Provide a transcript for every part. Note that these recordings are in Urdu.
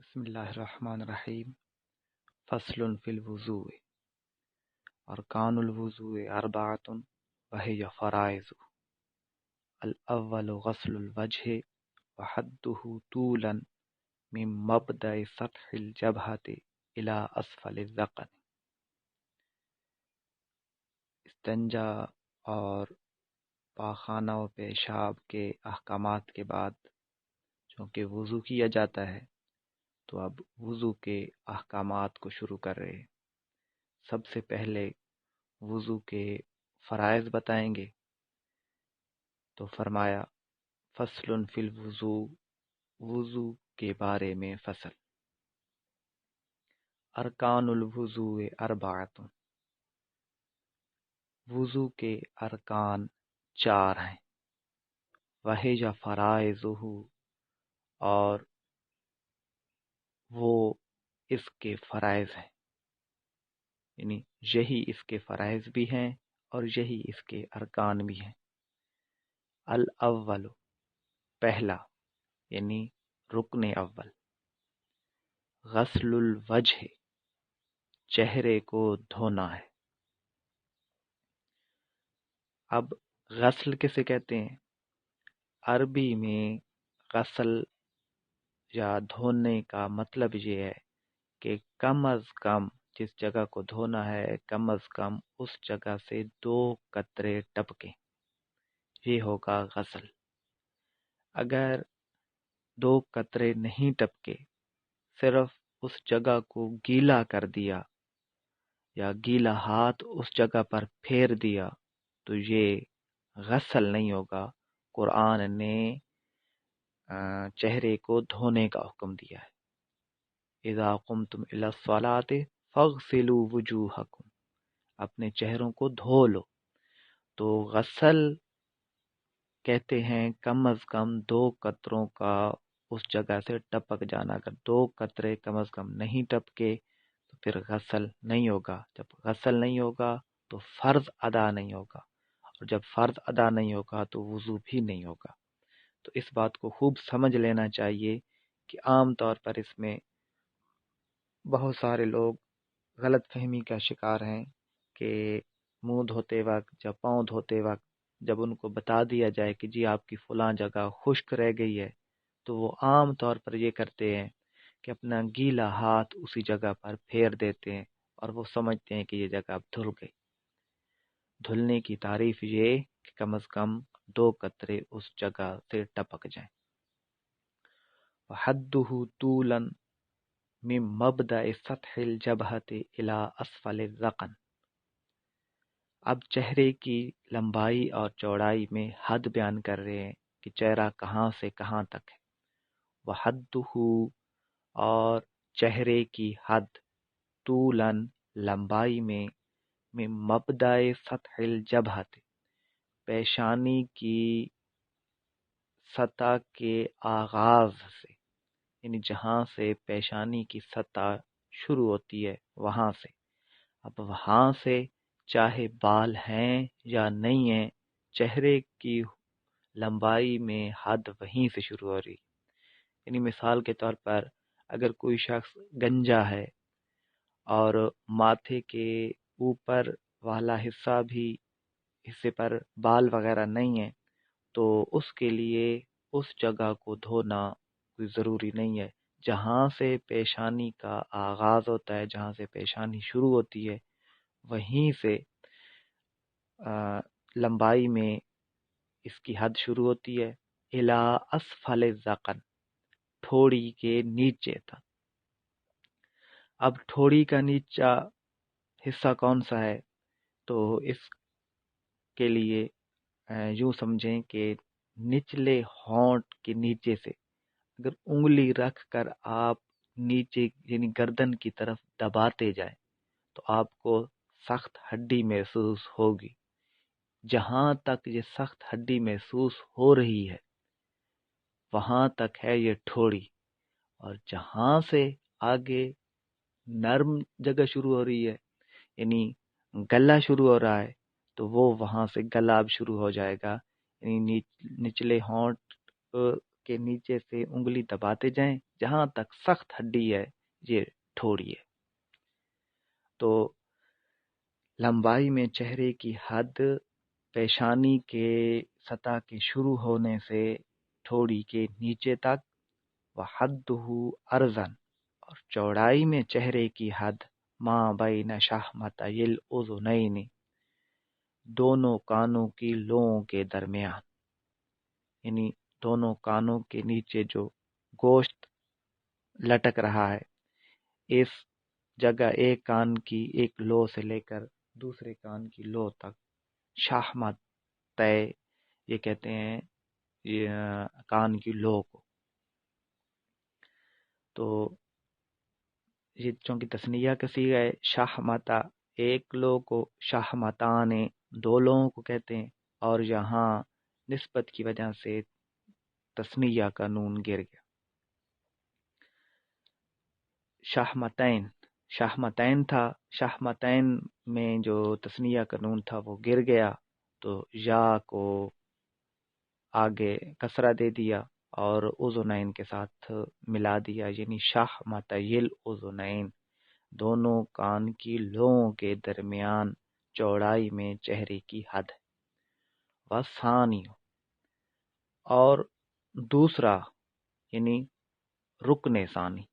بسم اللہ الرحمن الرحیم فصل فی الوضوء ارکان الوضوء اربعۃ وہی فرائض الاول غسل الوجہ وحدہ طولا من مبدأ سطح الجبہۃ الی اسفل الذقن۔ استنجا اور پاخانہ و پیشاب کے احکامات کے بعد چونکہ وضو کیا جاتا ہے تو اب وضو کے احکامات کو شروع کر رہے ہیں۔ سب سے پہلے وضو کے فرائض بتائیں گے، تو فرمایا فصل فی الوضو، وضو کے بارے میں فصل۔ ارکان الوضوء اربعۃ، وضو کے ارکان 4 ہیں۔ وہی فرائضہ، اور وہ اس کے فرائض ہیں، یعنی یہی اس کے فرائض بھی ہیں اور یہی اس کے ارکان بھی ہیں۔ الاول، پہلا یعنی رکن اول، غسل الوجہ، چہرے کو دھونا ہے۔ اب غسل کسے کہتے ہیں؟ عربی میں غسل یا دھونے کا مطلب یہ ہے کہ کم از کم جس جگہ کو دھونا ہے کم از کم اس جگہ سے 2 قطرے ٹپکیں، یہ ہوگا غسل۔ اگر 2 قطرے نہیں ٹپکے، صرف اس جگہ کو گیلا کر دیا یا گیلا ہاتھ اس جگہ پر پھیر دیا تو یہ غسل نہیں ہوگا۔ قرآن نے چہرے کو دھونے کا حکم دیا ہے۔ اذا قمتم الی الصلاۃ فاغسلوا وجوہکم، اپنے چہروں کو دھو لو۔ تو غسل کہتے ہیں کم از کم 2 قطروں کا اس جگہ سے ٹپک جانا۔ اگر 2 قطرے کم از کم نہیں ٹپکے تو پھر غسل نہیں ہوگا۔ جب غسل نہیں ہوگا تو فرض ادا نہیں ہوگا، اور جب فرض ادا نہیں ہوگا تو وضو بھی نہیں ہوگا۔ تو اس بات کو خوب سمجھ لینا چاہیے کہ عام طور پر اس میں بہت سارے لوگ غلط فہمی کا شکار ہیں کہ منہ دھوتے وقت یا پاؤں دھوتے وقت جب ان کو بتا دیا جائے کہ جی آپ کی فلاں جگہ خشک رہ گئی ہے، تو وہ عام طور پر یہ کرتے ہیں کہ اپنا گیلا ہاتھ اسی جگہ پر پھیر دیتے ہیں اور وہ سمجھتے ہیں کہ یہ جگہ اب دھل گئی۔ دھلنے کی تعریف یہ کہ کم از کم 2 قطرے اس جگہ سے ٹپک جائیں۔ وحدہ طولا من مبدأ سطح الجبہۃ الی اسفل الذقن، اب چہرے کی لمبائی اور چوڑائی میں حد بیان کر رہے ہیں کہ چہرہ کہاں سے کہاں تک ہے۔ وحدہ، اور چہرے کی حد، طولا، لمبائی میں، من مبدأ سطح الجبہۃ، پیشانی کی سطح کے آغاز سے، یعنی جہاں سے پیشانی کی سطح شروع ہوتی ہے وہاں سے۔ اب وہاں سے چاہے بال ہیں یا نہیں ہیں، چہرے کی لمبائی میں حد وہیں سے شروع ہو رہی۔ یعنی مثال کے طور پر اگر کوئی شخص گنجا ہے اور ماتھے کے اوپر والا حصے پر بال وغیرہ نہیں ہے تو اس کے لیے اس جگہ کو دھونا کوئی ضروری نہیں ہے۔ جہاں سے پیشانی کا آغاز ہوتا ہے، جہاں سے پیشانی شروع ہوتی ہے، وہیں سے لمبائی میں اس کی حد شروع ہوتی ہے، الی اسفل الذقن، ٹھوڑی کے نیچے تک۔ اب ٹھوڑی کا نیچا حصہ کون سا ہے؟ تو اس کے لیے یوں سمجھیں کہ نچلے ہونٹ کے نیچے سے اگر انگلی رکھ کر آپ نیچے یعنی گردن کی طرف دباتے جائیں تو آپ کو سخت ہڈی محسوس ہوگی۔ جہاں تک یہ سخت ہڈی محسوس ہو رہی ہے وہاں تک ہے یہ ٹھوڑی، اور جہاں سے آگے نرم جگہ شروع ہو رہی ہے یعنی گلا شروع ہو رہا ہے تو وہ وہاں سے گلا اب شروع ہو جائے گا، یعنی نچلے ہونٹ کے نیچے سے انگلی دباتے جائیں جہاں تک سخت ہڈی ہے یہ ٹھوڑی ہے۔ تو لمبائی میں چہرے کی حد پیشانی کے سطح کے شروع ہونے سے ٹھوڑی کے نیچے تک، وحدہ ارزن، اور چوڑائی میں چہرے کی حد ما بین شحمتی الاذنین، دونوں کانوں کی لوؤں کے درمیان، یعنی دونوں کانوں کے نیچے جو گوشت لٹک رہا ہے اس جگہ ایک کان کی ایک لو سے لے کر دوسرے کان کی لو تک شحمت طے، یہ کہتے ہیں یہ کان کی لو کو۔ تو یہ چونکہ تثنیہ کا صیغہ ہے، شحمتا ایک لو کو، شحمتان دو لوگوں کو کہتے ہیں، اور یہاں نسبت کی وجہ سے تثنیہ کا نون گر گیا۔ شحمتین، شحمتین تھا، شحمتین میں جو تثنیہ کا نون تھا وہ گر گیا، تو یا کو آگے کسرہ دے دیا اور اذنین کے ساتھ ملا دیا، یعنی شحمتی الاذنین، دونوں کان کی لوؤں کے درمیان چوڑائی میں چہرے کی حد ہے۔ وثانی، اور دوسرا یعنی رکن ثانی،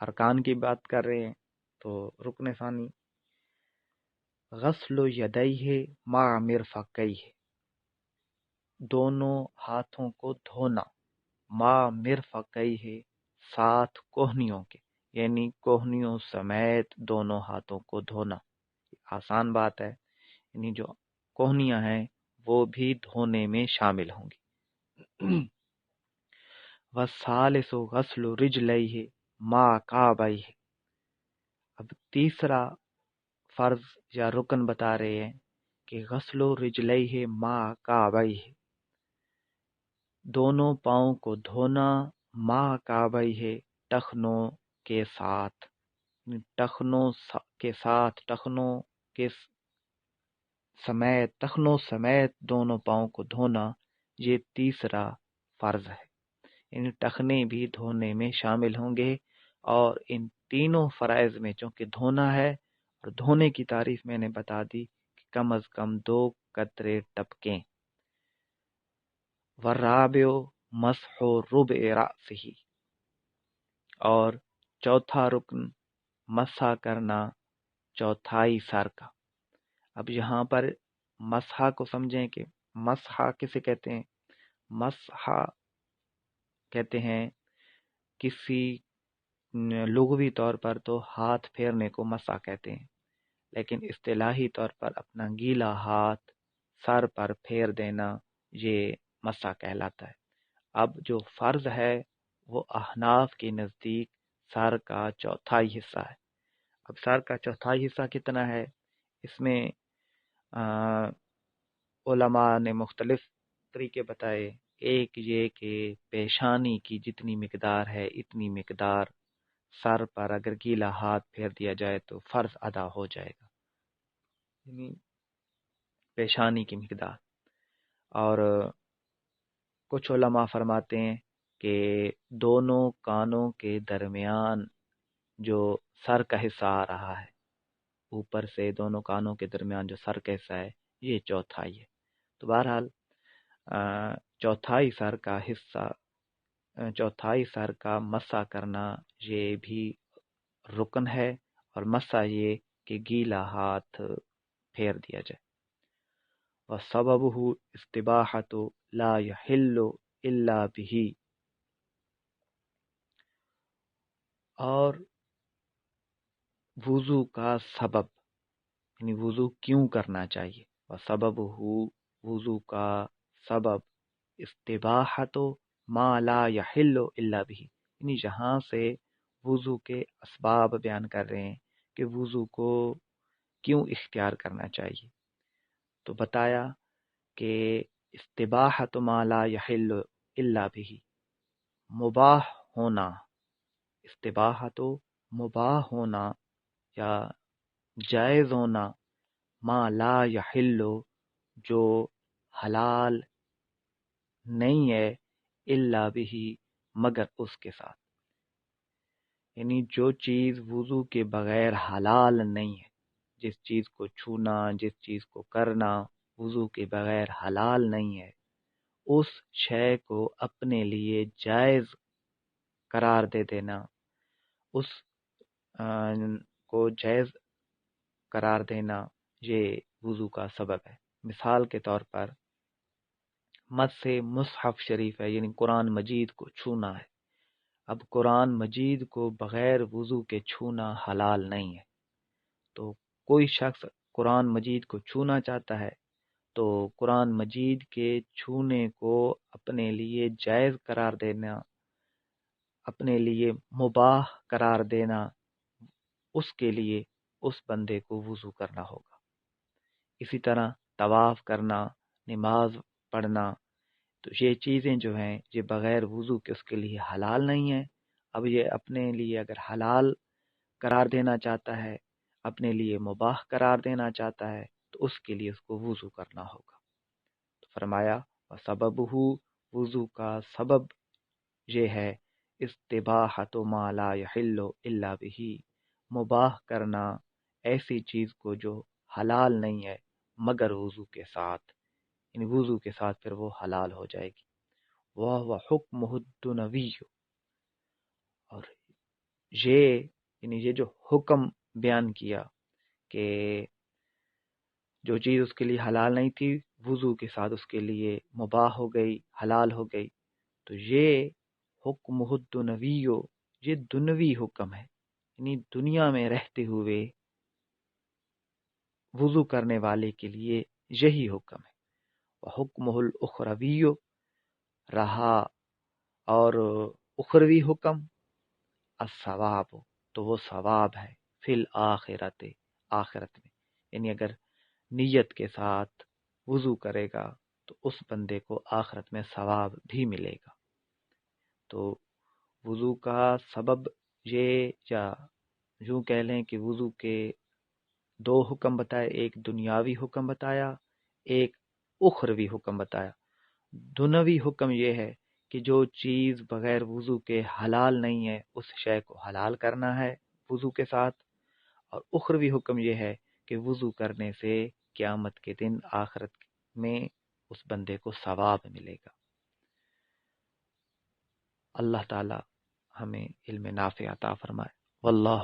ارکان کی بات کر رہے ہیں تو رکن ثانی، غسل یدیہ مع مرفقیہ، دونوں ہاتھوں کو دھونا، مع مرفقیہ، ساتھ کوہنیوں کے، یعنی کوہنیوں سمیت دونوں ہاتھوں کو دھونا۔ آسان بات ہے، یعنی جو کوہنیاں ہیں وہ بھی دھونے میں شامل ہوں گی۔ والثالث غسل رجلیہ مع کعبیہ، اب تیسرا فرض یا رکن بتا رہے ہیں کہ غسل رجلیہ مع کعبیہ، دونوں پاؤں کو دھونا، مع کعبیہ، ٹخنوں کے ساتھ، ٹخنوں کے ساتھ، ٹخنوں کے سمیت، ٹخنوں سمیت دونوں پاؤں کو دھونا، یہ تیسرا فرض ہے، یعنی ٹخنے بھی دھونے میں شامل ہوں گے۔ اور ان تینوں فرائض میں چونکہ دھونا ہے، اور دھونے کی تعریف میں نے بتا دی کہ کم از کم 2 قطرے ٹپکیں۔ والرابع مسح ربع رأسہ، اور چوتھا رکن مسح کرنا چوتھائی سر کا۔ اب یہاں پر مسح کو سمجھیں کہ مسح کسے کہتے ہیں؟ مسح کہتے ہیں کسی لغوی طور پر تو ہاتھ پھیرنے کو مسح کہتے ہیں، لیکن اصطلاحی طور پر اپنا گیلا ہاتھ سر پر پھیر دینا یہ مسح کہلاتا ہے۔ اب جو فرض ہے وہ احناف کے نزدیک سر کا چوتھائی حصہ ہے۔ اب سر کا چوتھائی حصہ کتنا ہے؟ اس میں علماء نے مختلف طریقے بتائے۔ ایک یہ کہ پیشانی کی جتنی مقدار ہے اتنی مقدار سر پر اگر گیلا ہاتھ پھیر دیا جائے تو فرض ادا ہو جائے گا، یعنی پیشانی کی مقدار۔ اور کچھ علماء فرماتے ہیں کہ دونوں کانوں کے درمیان جو سر کا حصہ آ رہا ہے، اوپر سے دونوں کانوں کے درمیان جو سر کا حصہ ہے یہ چوتھائی ہے۔ تو بہرحال چوتھائی سر کا حصہ، چوتھائی سر کا مسح کرنا یہ بھی رکن ہے، اور مسح یہ کہ گیلا ہاتھ پھیر دیا جائے۔ وَسَبَبُهُ اسْتِبَاحَةُ لَا يَحِلُّ إِلَّا بِهِ، اور وضو کا سبب، یعنی وضو کیوں کرنا چاہیے۔ وَسَبَبُهُ، وضو کا سبب، استباحۃ ما لا يحل الا به، یعنی جہاں سے وضو کے اسباب بیان کر رہے ہیں کہ وضو کو کیوں اختیار کرنا چاہیے، تو بتایا کہ استباحۃ ما لا يحل الا به، مباح ہونا، استباحۃ مباح ہونا یا جائز ہونا، ما لا يحل جو حلال نہیں ہے، الا بہ، مگر اس کے ساتھ، یعنی جو چیز وضو کے بغیر حلال نہیں ہے، جس چیز کو چھونا، جس چیز کو کرنا وضو کے بغیر حلال نہیں ہے، اس شے کو اپنے لیے جائز قرار دے دینا، اس کو جائز قرار دینا، یہ وضو کا سبب ہے۔ مثال کے طور پر مس مصحف شریف ہے، یعنی قرآن مجید کو چھونا ہے۔ اب قرآن مجید کو بغیر وضو کے چھونا حلال نہیں ہے، تو کوئی شخص قرآن مجید کو چھونا چاہتا ہے تو قرآن مجید کے چھونے کو اپنے لیے جائز قرار دینا، اپنے لیے مباح قرار دینا، اس کے لیے اس بندے کو وضو کرنا ہوگا۔ اسی طرح طواف کرنا، نماز پڑھنا، تو یہ چیزیں جو ہیں یہ بغیر وضو کے اس کے لیے حلال نہیں ہیں۔ اب یہ اپنے لیے اگر حلال قرار دینا چاہتا ہے، اپنے لیے مباح قرار دینا چاہتا ہے، تو اس کے لیے اس کو وضو کرنا ہوگا۔ تو فرمایا وَسَبَبُهُ، وضو کا سبب یہ ہے استباحۃ ما لا یحل الا بہ، مباح کرنا ایسی چیز کو جو حلال نہیں ہے مگر وضو کے ساتھ، یعنی وضو کے ساتھ پھر وہ حلال ہو جائے گی۔ وَهُوَ حُکْمُهُ الدُّنْوِیُّ، اور یہ جو حکم بیان کیا کہ جو چیز اس کے لیے حلال نہیں تھی وضو کے ساتھ اس کے لیے مباح ہو گئی، حلال ہو گئی، تو یہ حکمہ الدنوی، یہ دنوی حکم ہے، یعنی دنیا میں رہتے ہوئے وضو کرنے والے کے لیے یہی حکم ہے۔ وحکمہ الاخروی، رہا اور اخروی حکم الثواب، تو وہ ثواب ہے، فی الآخرت، آخرت میں، یعنی اگر نیت کے ساتھ وضو کرے گا تو اس بندے کو آخرت میں ثواب بھی ملے گا۔ تو وضو کا سبب یہ، یا یوں کہہ لیں کہ وضو کے دو حکم بتائے، ایک دنیاوی حکم بتایا، ایک اخروی حکم بتایا۔ دنیاوی حکم یہ ہے کہ جو چیز بغیر وضو کے حلال نہیں ہے اس شے کو حلال کرنا ہے وضو کے ساتھ، اور اخروی حکم یہ ہے کہ وضو کرنے سے قیامت کے دن آخرت میں اس بندے کو ثواب ملے گا۔ اللہ تعالی ہمیں علم نافع عطا فرمائے۔ واللہ